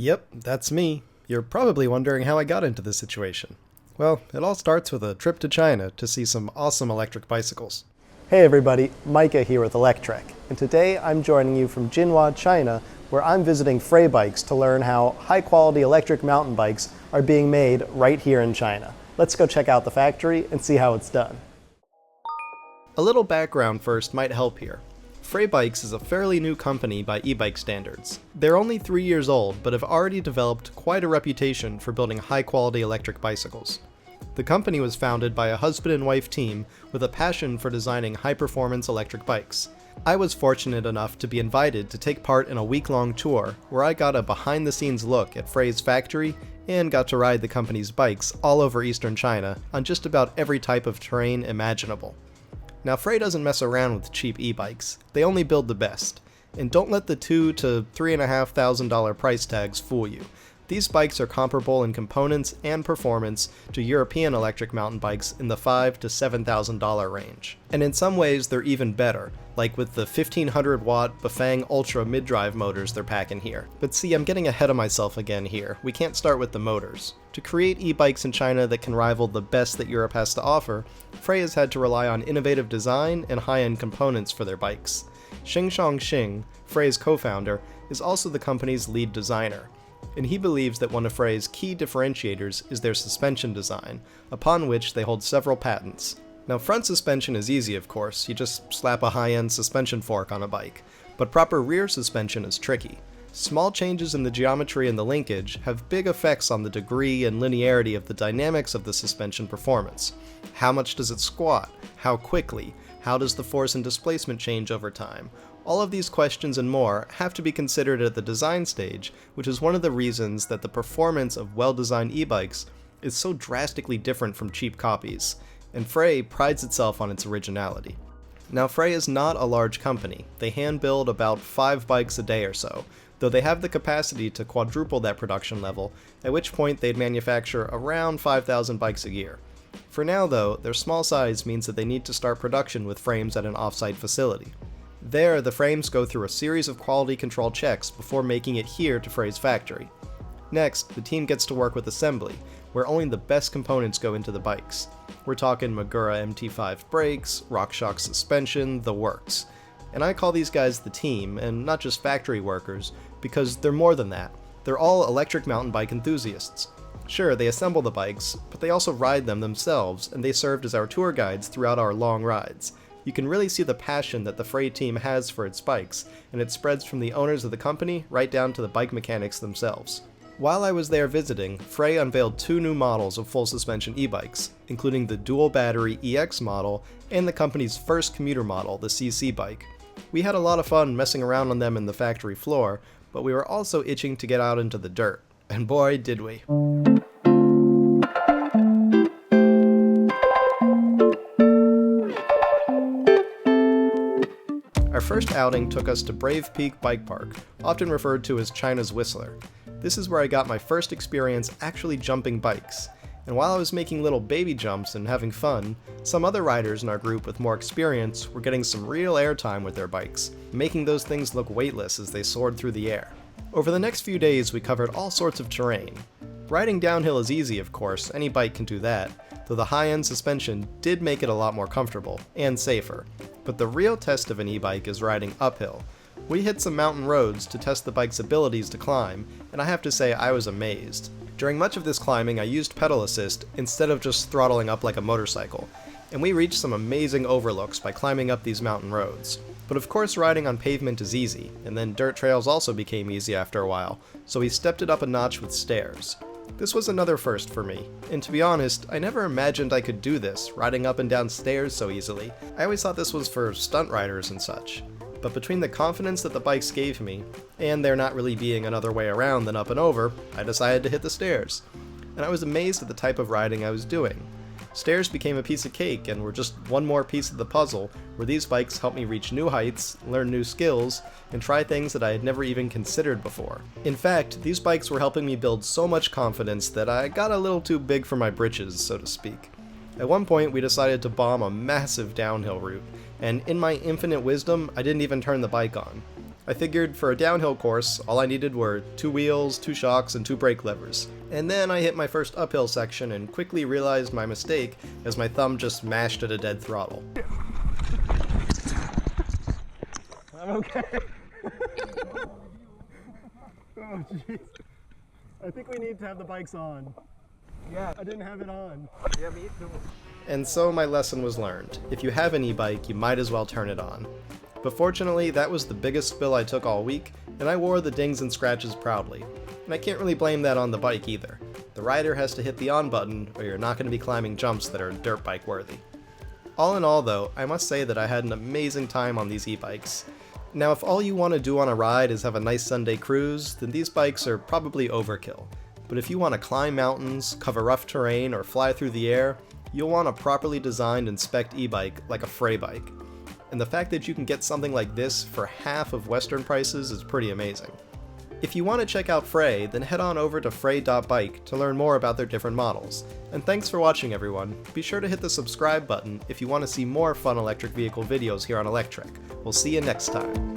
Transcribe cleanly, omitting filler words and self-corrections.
Yep, that's me. You're probably wondering how I got into this situation. Well, it all starts with a trip to China to see some awesome electric bicycles. Hey everybody, Micah here with Electrek, and today I'm joining you from Jinhua, China, where I'm visiting FREY bikes to learn how high-quality electric mountain bikes are being made right here in China. Let's go check out the factory and see how it's done. A little background first might help here. FREY Bikes is a fairly new company by e-bike standards. They're only 3 years old, but have already developed quite a reputation for building high-quality electric bicycles. The company was founded by a husband and wife team with a passion for designing high-performance electric bikes. I was fortunate enough to be invited to take part in a week-long tour where I got a behind-the-scenes look at FREY's factory and got to ride the company's bikes all over eastern China on just about every type of terrain imaginable. Now, FREY doesn't mess around with cheap e-bikes. They only build the best. And don't let the $2,000 to $3,500 price tags fool you. These bikes are comparable in components and performance to European electric mountain bikes in the $5,000 to $7,000 range. And in some ways, they're even better, like with the 1500-watt Bafang Ultra mid-drive motors they're packing here. But see, I'm getting ahead of myself again here. We can't start with the motors. To create e-bikes in China that can rival the best that Europe has to offer, FREY has had to rely on innovative design and high-end components for their bikes. Xing, FREY's co-founder, is also the company's lead designer, and he believes that one of FREY's key differentiators is their suspension design, upon which they hold several patents. Now, front suspension is easy, of course. You just slap a high-end suspension fork on a bike, but proper rear suspension is tricky. Small changes in the geometry and the linkage have big effects on the degree and linearity of the dynamics of the suspension performance. How much does it squat? How quickly? How does the force and displacement change over time? All of these questions and more have to be considered at the design stage, which is one of the reasons that the performance of well-designed e-bikes is so drastically different from cheap copies, and FREY prides itself on its originality. Now, FREY is not a large company. They hand build about 5 bikes a day or so, though they have the capacity to quadruple that production level, at which point they'd manufacture around 5,000 bikes a year. For now though, their small size means that they need to start production with frames at an off-site facility. There, the frames go through a series of quality control checks before making it here to FREY's factory. Next, the team gets to work with assembly, where only the best components go into the bikes. We're talking Magura MT5 brakes, RockShox suspension, the works. And I call these guys the team, and not just factory workers, because they're more than that. They're all electric mountain bike enthusiasts. Sure, they assemble the bikes, but they also ride them themselves, and they served as our tour guides throughout our long rides. You can really see the passion that the FREY team has for its bikes, and it spreads from the owners of the company right down to the bike mechanics themselves. While I was there visiting, FREY unveiled 2 new models of full suspension e-bikes, including the dual battery EX model and the company's first commuter model, the CC bike. We had a lot of fun messing around on them in the factory floor, but we were also itching to get out into the dirt, and boy did we. Our first outing took us to Brave Peak Bike Park, often referred to as China's Whistler. This is where I got my first experience actually jumping bikes, and while I was making little baby jumps and having fun, some other riders in our group with more experience were getting some real airtime with their bikes, making those things look weightless as they soared through the air. Over the next few days, we covered all sorts of terrain. Riding downhill is easy, of course, any bike can do that, though the high-end suspension did make it a lot more comfortable and safer. But the real test of an e-bike is riding uphill. We hit some mountain roads to test the bike's abilities to climb, and I have to say I was amazed. During much of this climbing, I used pedal assist instead of just throttling up like a motorcycle, and we reached some amazing overlooks by climbing up these mountain roads. But of course, riding on pavement is easy, and then dirt trails also became easy after a while, so we stepped it up a notch with stairs. This was another first for me, and to be honest, I never imagined I could do this, riding up and down stairs so easily. I always thought this was for stunt riders and such. But between the confidence that the bikes gave me, and there not really being another way around than up and over, I decided to hit the stairs. And I was amazed at the type of riding I was doing. Stairs became a piece of cake and were just one more piece of the puzzle, where these bikes helped me reach new heights, learn new skills, and try things that I had never even considered before. In fact, these bikes were helping me build so much confidence that I got a little too big for my britches, so to speak. At one point, we decided to bomb a massive downhill route, and in my infinite wisdom, I didn't even turn the bike on. I figured for a downhill course, all I needed were 2 wheels, 2 shocks, and 2 brake levers. And then I hit my first uphill section and quickly realized my mistake as my thumb just mashed at a dead throttle. I'm okay. Oh jeez. I think we need to have the bikes on. Yeah. I didn't have it on. Yeah, me too. And so my lesson was learned. If you have an e-bike, you might as well turn it on. But fortunately, that was the biggest spill I took all week, and I wore the dings and scratches proudly. And I can't really blame that on the bike either. The rider has to hit the on button, or you're not going to be climbing jumps that are dirt bike worthy. All in all though, I must say that I had an amazing time on these e-bikes. Now if all you want to do on a ride is have a nice Sunday cruise, then these bikes are probably overkill. But if you want to climb mountains, cover rough terrain, or fly through the air, you'll want a properly designed and spec'd e-bike like a FREY bike. And the fact that you can get something like this for half of Western prices is pretty amazing. If you want to check out FREY, then head on over to FREY.bike to learn more about their different models. And thanks for watching everyone. Be sure to hit the subscribe button if you want to see more fun electric vehicle videos here on Electrek. We'll see you next time.